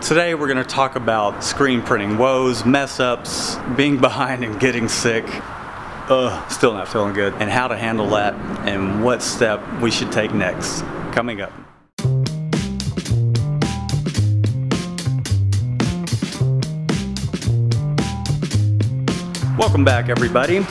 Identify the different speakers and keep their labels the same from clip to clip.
Speaker 1: Today we're going to talk about screen printing woes, mess ups, being behind and getting sick, still not feeling good, and how to handle that and what step we should take next. Coming up. Welcome back, everybody.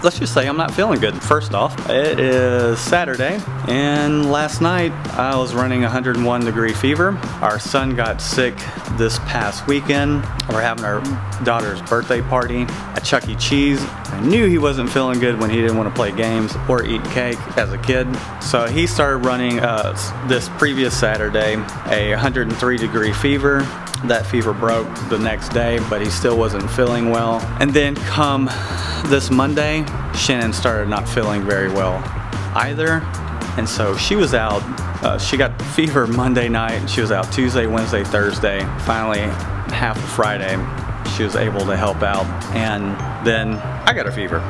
Speaker 1: Let's just say I'm not feeling good. First off, it is Saturday, and last night I was running 101-degree fever. Our son got sick this past weekend. We're having our daughter's birthday party at Chuck E. Cheese. I knew he wasn't feeling good when he didn't want to play games or eat cake as a kid. So he started running this previous Saturday a 103-degree fever. That fever broke the next day, but he still wasn't feeling well. And then come this Monday, Shannon started not feeling very well either. And so she was out. She got the fever Monday night. She was out Tuesday, Wednesday, Thursday. Finally, half of Friday, she was able to help out. And then I got a fever.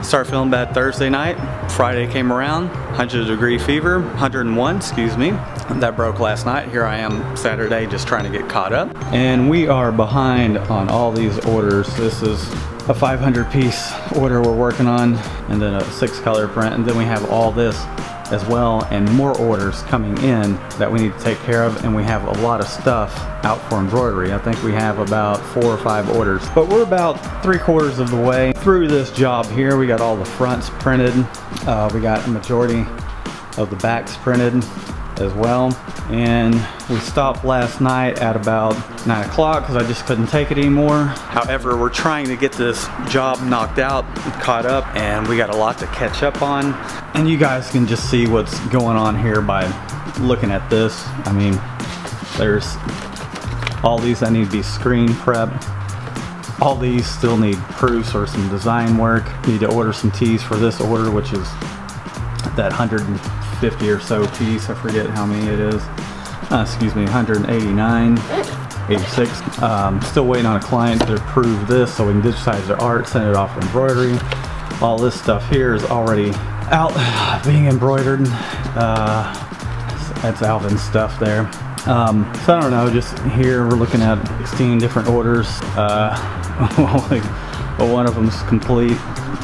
Speaker 1: Started feeling bad Thursday night. Friday came around, 100-degree fever, 101, excuse me. That broke last night. Here I am Saturday just trying to get caught up. And we are behind on all these orders. This is a 500-piece order we're working on, and then a 6-color print, and then we have all this as well, and more orders coming in that we need to take care of, and we have a lot of stuff out for embroidery. I think we have about 4 or 5 orders, but we're about 3/4 of the way through this job here. We got all the fronts printed. We got a majority of the backs printed as well, and we stopped last night at about 9 o'clock because I just couldn't take it anymore. However, we're trying to get this job knocked out and caught up, and we got a lot to catch up on, and you guys can just see what's going on here by looking at this. I mean, there's all these that need to be screen prepped. All these still need proofs or some design work. Need to order some tees for this order, which is that 150 or so piece. I forget how many it is. Excuse me, 189, 86. Still waiting on a client to approve this so we can digitize their art, send it off for embroidery. All this stuff here is already out being embroidered. That's Alvin's stuff there. So I don't know, just here we're looking at 16 different orders. One of them's complete,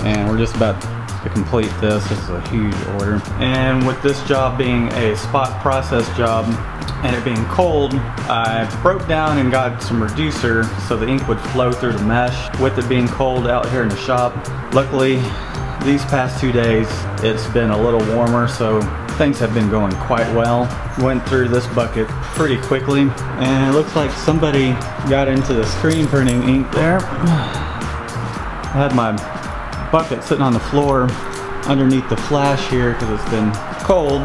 Speaker 1: and we're just about to complete this. This is a huge order. And with this job being a spot process job and it being cold, I broke down and got some reducer so the ink would flow through the mesh with it being cold out here in the shop. Luckily, these past 2 days it's been a little warmer, so things have been going quite well. Went through this bucket pretty quickly, and it looks like somebody got into the screen printing ink there. I had my bucket sitting on the floor underneath the flash here because it's been cold.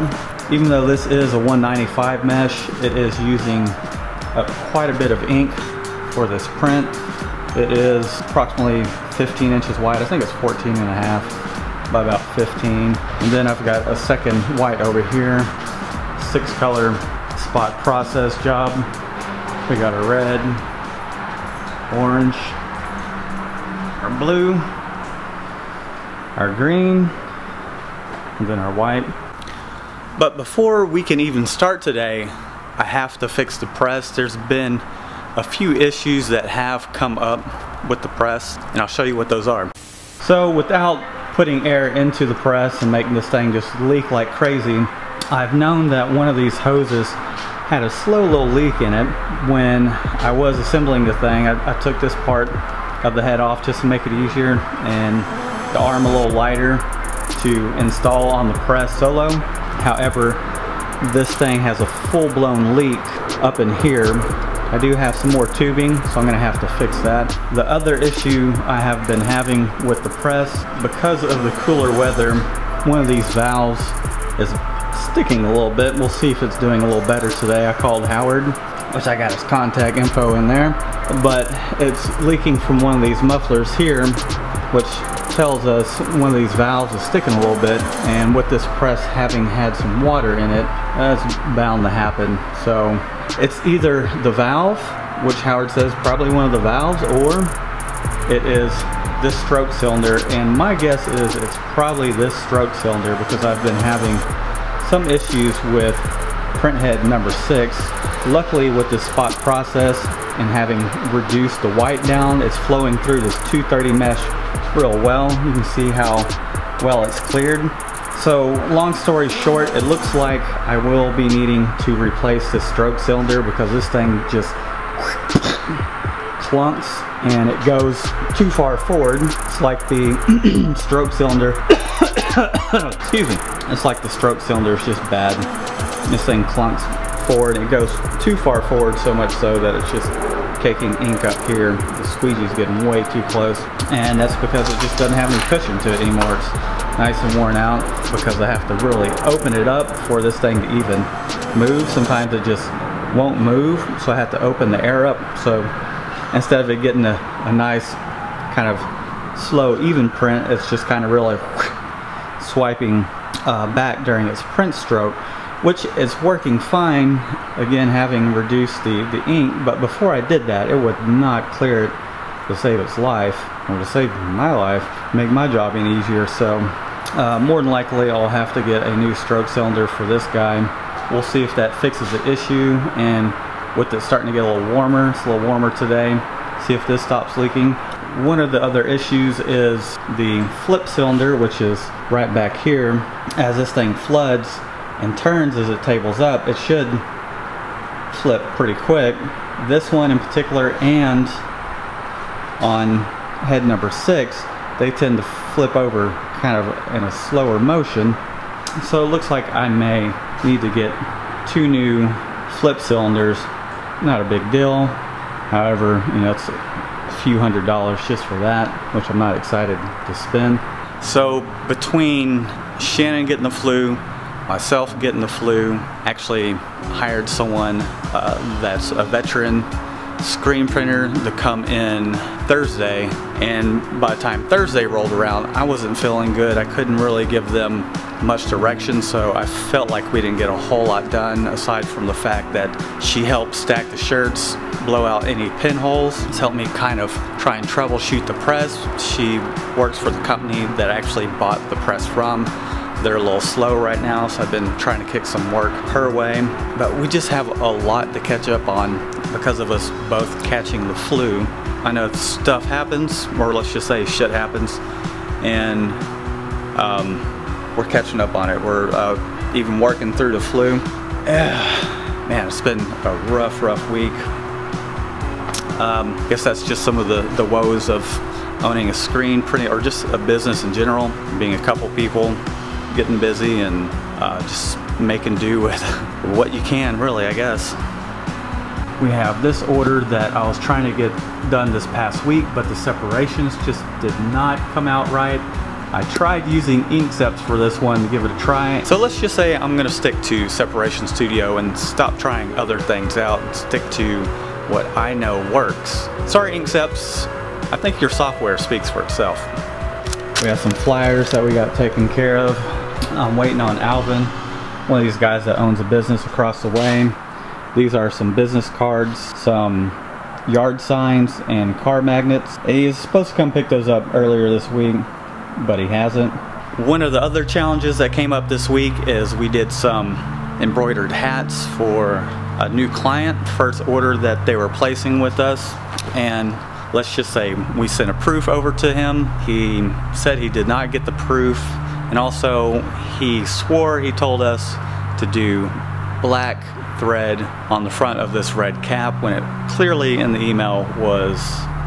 Speaker 1: Even though this is a 195 mesh, it is using quite a bit of ink for this print. It is approximately 15 inches wide. I think it's 14 and a half by about 15. And then I've got a second white over here, 6-color spot process job. We got a red, orange, our blue, our green, and then our white. But before we can even start today, I have to fix the press. There's been a few issues that have come up with the press, and I'll show you what those are. So without putting air into the press and making this thing just leak like crazy, I've known that one of these hoses had a slow little leak in it. When I was assembling the thing, I took this part of the head off just to make it easier and the arm a little lighter to install on the press solo. However, this thing has a full-blown leak up in here. I do have some more tubing, so I'm gonna have to fix that. The other issue I have been having with the press, because of the cooler weather, one of these valves is sticking a little bit. We'll see if it's doing a little better today. I called Howard, which I got his contact info in there, but it's leaking from one of these mufflers here, which tells us one of these valves is sticking a little bit, and with this press having had some water in it, that's bound to happen. So it's either the valve, which Howard says probably one of the valves, or it is this stroke cylinder, and my guess is it's probably this stroke cylinder because I've been having some issues with print head number 6. Luckily with this spot process and having reduced the white down, it's flowing through this 230 mesh real well. You can see how well it's cleared. So long story short, it looks like I will be needing to replace this stroke cylinder because this thing just clunks and it goes too far forward. It's like the stroke cylinder, excuse me, it's like the stroke cylinder is just bad. This thing clunks forward and it goes too far forward, so much so that it's just caking ink up here. The squeegee's getting way too close, and that's because it just doesn't have any cushion to it anymore. It's nice and worn out because I have to really open it up for this thing to even move. Sometimes it just won't move, so I have to open the air up. So instead of it getting a nice kind of slow even print, it's just kind of really swiping back during its print stroke, which is working fine, again having reduced the ink. But before I did that, it would not clear it to save its life, or to save my life, make my job any easier. So more than likely I'll have to get a new stroke cylinder for this guy. We'll see if that fixes the issue, and with it starting to get a little warmer, it's a little warmer today, see if this stops leaking. One of the other issues is the flip cylinder, which is right back here. As this thing floods and turns as it tables up, it should flip pretty quick. This one in particular, and on head number 6, they tend to flip over kind of in a slower motion. So it looks like I may need to get 2 new flip cylinders. Not a big deal. However, you know, it's a few $100s just for that, which I'm not excited to spend. So between Shannon getting the flu, myself getting the flu, actually hired someone that's a veteran screen printer to come in Thursday, and by the time Thursday rolled around, I wasn't feeling good. I couldn't really give them much direction, so I felt like we didn't get a whole lot done, aside from the fact that she helped stack the shirts, blow out any pinholes. It's helped me kind of try and troubleshoot the press. She works for the company that I actually bought the press from. They're a little slow right now, so I've been trying to kick some work her way. But we just have a lot to catch up on because of us both catching the flu. I know stuff happens, or let's just say shit happens, and we're catching up on it. We're even working through the flu. Man, it's been a rough week. Guess that's just some of the woes of owning a screen printing, or just a business in general, being a couple people, getting busy, and just making do with what you can, really, I guess. We have this order that I was trying to get done this past week, but the separations just did not come out right. I tried using Inkseps for this one to give it a try. So let's just say I'm gonna stick to Separation Studio and stop trying other things out and stick to what I know works. Sorry, Inkseps, I think your software speaks for itself. We have some flyers that we got taken care of. I'm waiting on Alvin, one of these guys that owns a business across the way. These are some business cards, some yard signs, and car magnets. He's supposed to come pick those up earlier this week, but he hasn't. One of the other challenges that came up this week is we did some embroidered hats for a new client, first order that they were placing with us, and let's just say we sent a proof over to him. He said he did not get the proof, and also he swore he told us to do black thread on the front of this red cap when it clearly in the email was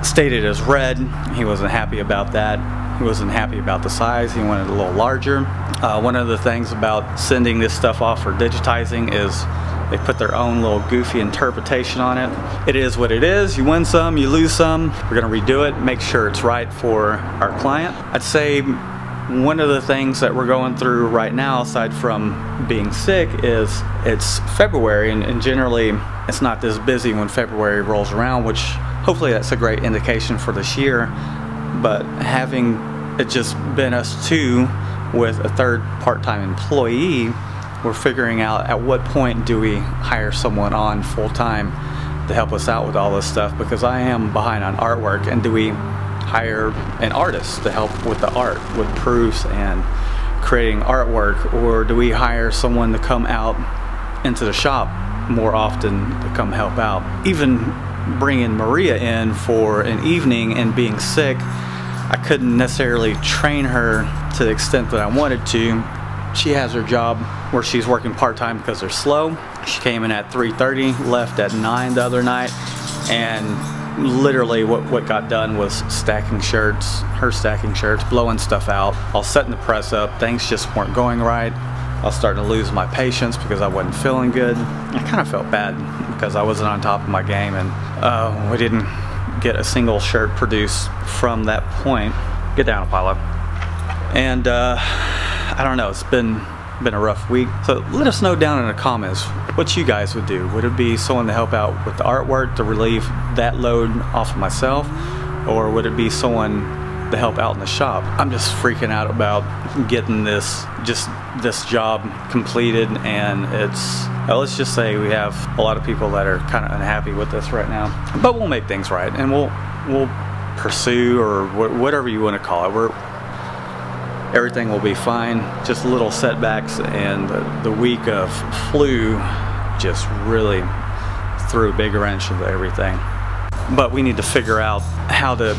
Speaker 1: stated as red. He wasn't happy about that. He wasn't happy about the size. He wanted it a little larger. One of the things about sending this stuff off for digitizing is they put their own little goofy interpretation on it. It is what it is. You win some, you lose some. We're gonna redo it, make sure it's right for our client. I'd say one of the things that we're going through right now, aside from being sick, is it's February, and generally it's not this busy when February rolls around, which hopefully that's a great indication for this year. But having it just been us two with a third part-time employee, we're figuring out at what point do we hire someone on full-time to help us out with all this stuff, because I am behind on artwork. And do we hire an artist to help with the art, with proofs and creating artwork, or do we hire someone to come out into the shop more often to come help out. Even bringing Maria in for an evening and being sick, I couldn't necessarily train her to the extent that I wanted to. She has her job where she's working part-time because they're slow. She came in at 3:30, left at 9 the other night, and literally what got done was stacking shirts, her stacking shirts, blowing stuff out, all setting the press up. Things just weren't going right. I was starting to lose my patience because I wasn't feeling good. I kind of felt bad because I wasn't on top of my game, and we didn't get a single shirt produced from that point. Get down, Apollo. And I don't know, it's been a rough week. So let us know down in the comments what you guys would do. Would it be someone to help out with the artwork to relieve that load off of myself, or would it be someone to help out in the shop? I'm just freaking out about getting this job completed, and it's, well, let's just say we have a lot of people that are kind of unhappy with this right now, but we'll make things right, and we'll pursue, or whatever you want to call it. Everything will be fine. Just little setbacks, and the week of flu just really threw a big wrench into everything. But we need to figure out how to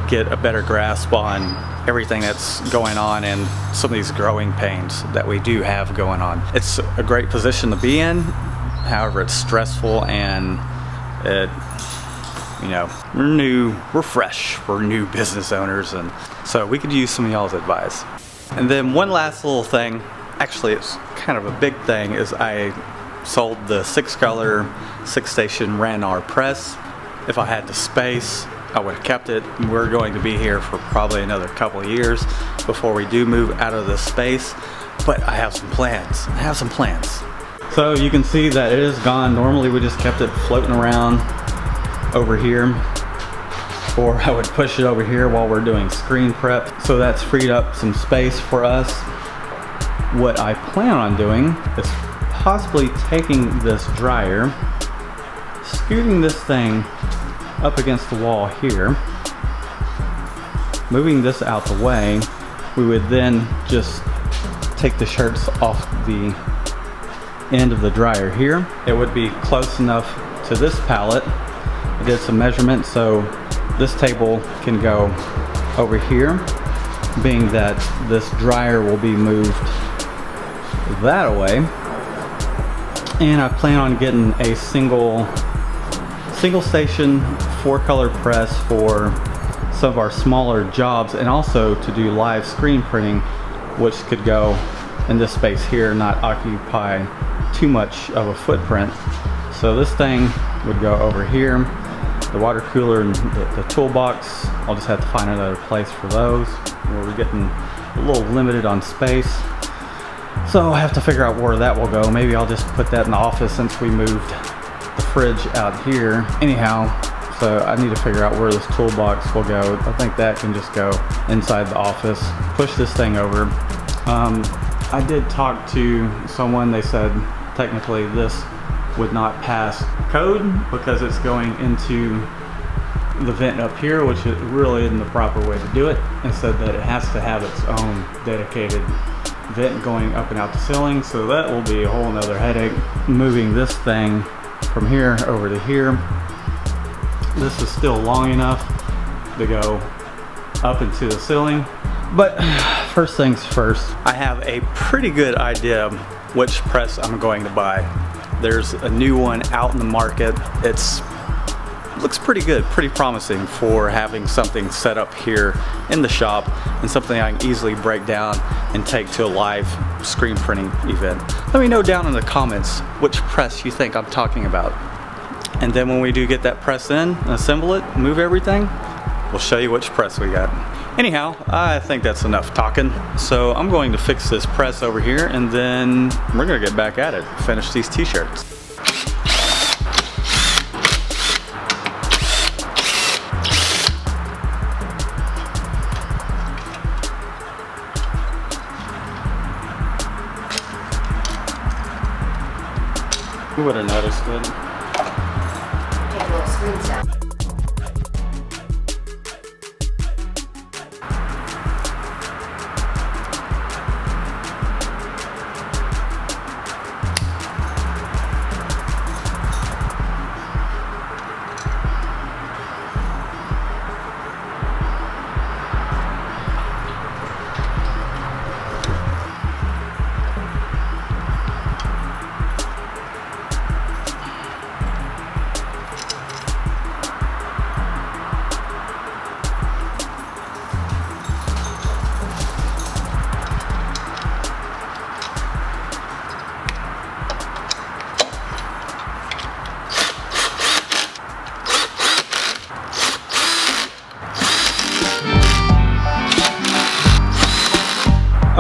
Speaker 1: get a better grasp on everything that's going on and some of these growing pains that we do have going on. It's a great position to be in. However, it's stressful, and you know, we're fresh, we're new business owners, and so we could use some of y'all's advice. And then one last little thing, actually it's kind of a big thing, is I sold the 6-color 6-station Ranar press. If I had the space, I would have kept it. We're going to be here for probably another couple of years before we do move out of this space, but I have some plans. So you can see that it is gone. Normally we just kept it floating around over here, or I would push it over here while we're doing screen prep. So that's freed up some space for us. What I plan on doing is possibly taking this dryer, scooting this thing up against the wall here, moving this out the way. We would then just take the shirts off the end of the dryer here. It would be close enough to this pallet. I did some measurements, so this table can go over here, being that this dryer will be moved that away. And I plan on getting a single station 4-color press for some of our smaller jobs, and also to do live screen printing, which could go in this space here, not occupy too much of a footprint. So this thing would go over here. The water cooler and the toolbox, I'll just have to find another place for those. We're getting a little limited on space, so I have to figure out where that will go. Maybe I'll just put that in the office since we moved the fridge out here. Anyhow, so I need to figure out where this toolbox will go. I think that can just go inside the office. Push this thing over. I did talk to someone. They said technically this would not pass code because it's going into the vent up here, which it really isn't the proper way to do it, and said that it has to have its own dedicated vent going up and out the ceiling. So that will be a whole nother headache, moving this thing from here over to here. This is still long enough to go up into the ceiling, but first things first, I have a pretty good idea which press I'm going to buy. There's a new one out in the market. Looks pretty good, pretty promising for having something set up here in the shop, and something I can easily break down and take to a live screen printing event. Let me know down in the comments which press you think I'm talking about. And then when we do get that press in and assemble it, move everything, we'll show you which press we got. Anyhow, I think that's enough talking. So I'm going to fix this press over here, and then we're gonna get back at it, finish these t-shirts. You would have noticed it.
Speaker 2: Take a little screenshot.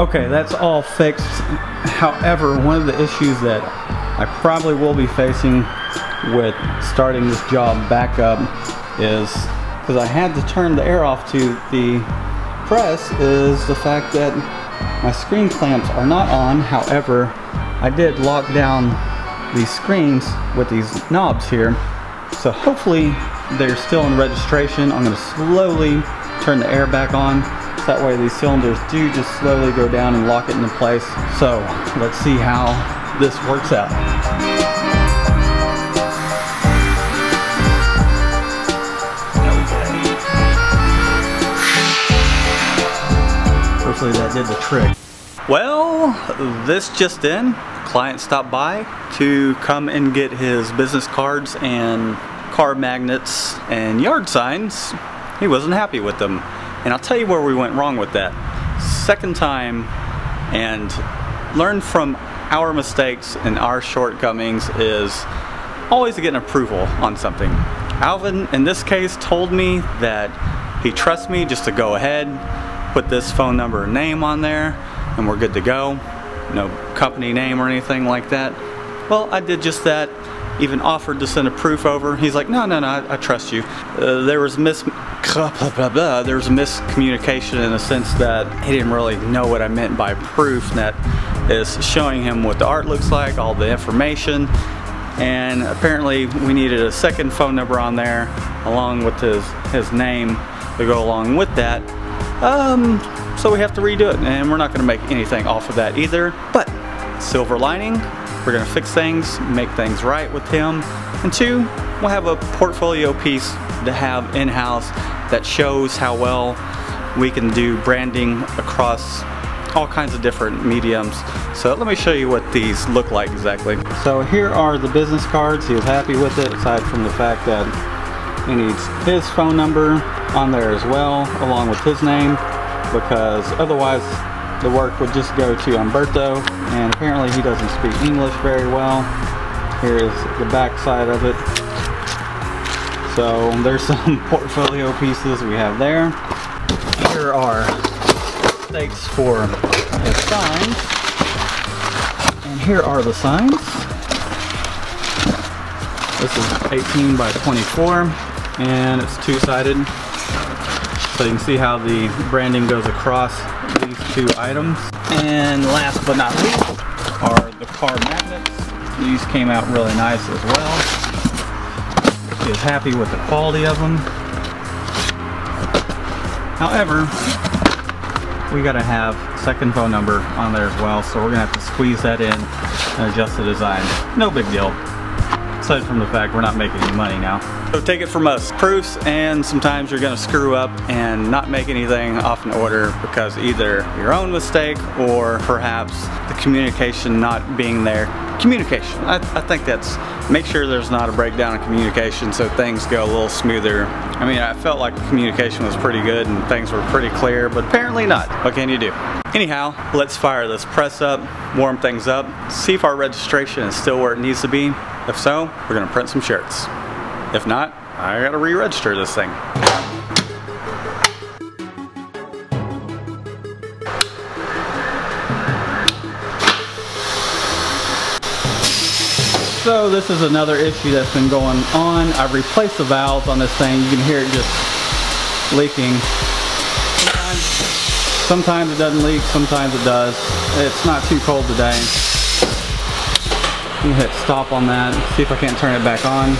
Speaker 1: Okay, that's all fixed. However, one of the issues that I probably will be facing with starting this job back up is, because I had to turn the air off to the press, is the fact that my screen clamps are not on. However, I did lock down these screens with these knobs here. So hopefully they're still in registration. I'm going to slowly turn the air back on. So that way these cylinders do just slowly go down and lock it into place. So let's see how this works out. Hopefully that did the trick. Well, this just in. Client stopped by to come and get his business cards and car magnets and yard signs. He wasn't happy with them. And I'll tell you where we went wrong with that. Second time, and learn from our mistakes and our shortcomings is always to get an approval on something. Alvin, in this case, told me that he trusts me just to go ahead, put this phone number and name on there, and we're good to go. No company name or anything like that. Well, I did just that. Even offered to send a proof over. He's like, no, I trust you. There was miscommunication in the sense that he didn't really know what I meant by proof. And that is showing him what the art looks like, all the information. And apparently we needed a second phone number on there along with his name to go along with that. So we have to redo it, and we're not going to make anything off of that either. But silver lining, we're going to fix things, make things right with him. And two, we'll have a portfolio piece to have in-house that shows how well we can do branding across all kinds of different mediums. So let me show you what these look like exactly. So here are the business cards. He was happy with it, aside from the fact that he needs his phone number on there as well, along with his name, because otherwise the work would just go to Umberto, and apparently he doesn't speak English very well. Here is the back side of it. So there's some portfolio pieces we have there. Here are stakes for his signs, and here are the signs. This is 18 by 24, and it's two-sided. So you can see how the branding goes across these two items. And last but not least are the car magnets. These came out really nice as well. He is happy with the quality of them. However, we gotta have second phone number on there as well, so we're gonna have to squeeze that in and adjust the design. No big deal. Aside from the fact we're not making any money now. So take it from us, proofs, and sometimes you're gonna screw up and not make anything off an order because either your own mistake or perhaps the communication not being there. Communication, I think that's, make sure there's not a breakdown in communication so things go a little smoother. I mean, I felt like the communication was pretty good and things were pretty clear, but apparently not. What can you do? Anyhow, let's fire this press up, warm things up, see if our registration is still where it needs to be. If so, we're gonna print some shirts. If not, I gotta re-register this thing. So this is another issue that's been going on. I've replaced the valves on this thing. You can hear it just leaking. Sometimes it doesn't leak, sometimes it does. It's not too cold today. You hit stop on that, see if I can't turn it back on.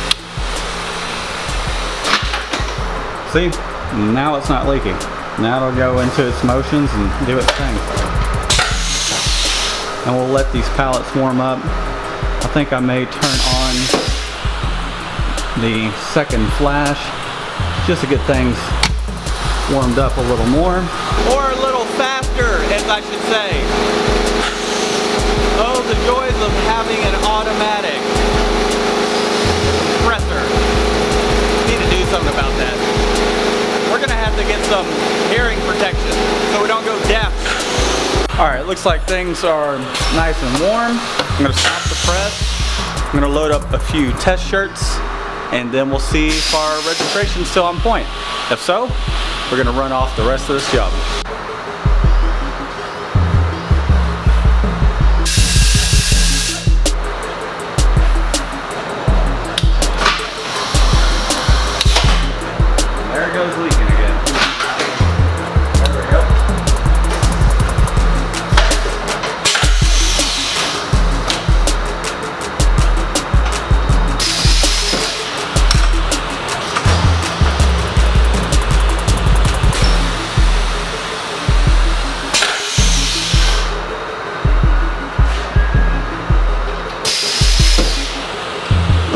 Speaker 1: See, now it's not leaking. Now it'll go into its motions and do its thing. And we'll let these pallets warm up. I think I may turn on the second flash just to get things warmed up a little more. Or a little faster, as I should say. Oh, the joys of having an automatic presser. Need to do something about that. We're gonna have to get some hearing protection so we don't go deaf. Alright, looks like things are nice and warm. I'm gonna stop the press. I'm gonna load up a few test shirts and then we'll see if our registration's still on point. If so, we're gonna run off the rest of this job.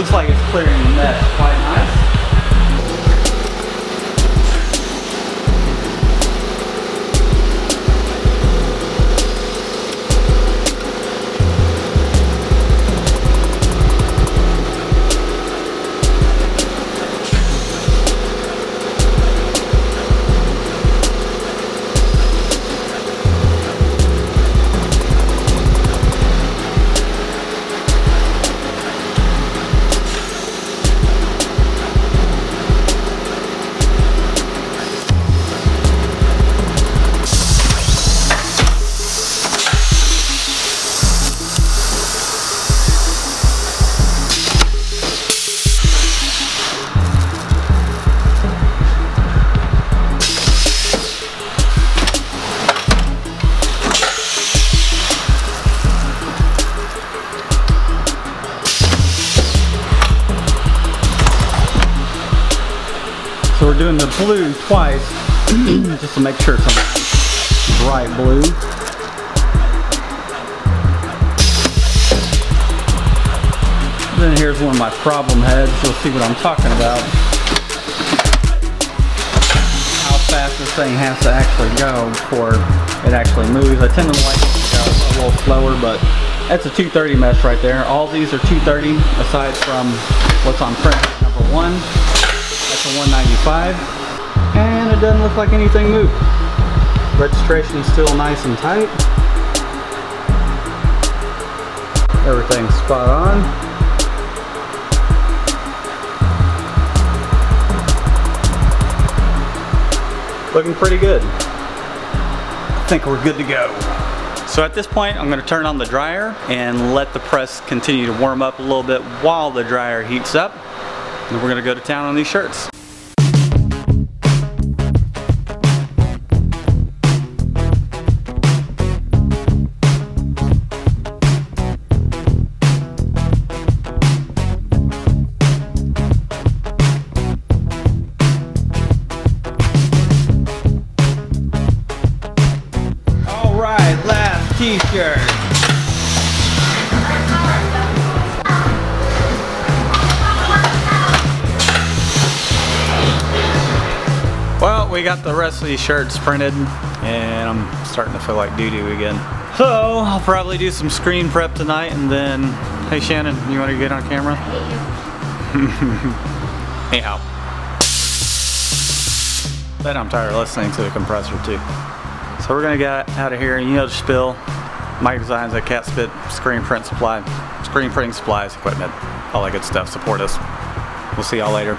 Speaker 1: Looks like it's clearing the net quite nice. So we're doing the blue twice, just to make sure it's a bright blue. Then here's one of my problem heads. You'll see what I'm talking about. How fast this thing has to actually go before it actually moves. I tend to like it to go a little slower, but that's a 230 mesh right there. All these are 230 aside from what's on print number 1. That's a 195, and it doesn't look like anything moved. Registration is still nice and tight. Everything's spot on. Looking pretty good. I think we're good to go. So at this point, I'm going to turn on the dryer and let the press continue to warm up a little bit while the dryer heats up. And we're going to go to town on these shirts. All right, last t-shirt. Well, we got the rest of these shirts printed, and I'm starting to feel like doo-doo again. So, I'll probably do some screen prep tonight, and then, hey Shannon, you want to get on camera? Anyhow. But I'm tired of listening to the compressor too. So we're going to get out of here, and you know the spill. Mikey Designs at Catspit, screen printing supplies, equipment, all that good stuff. Support us. We'll see y'all later.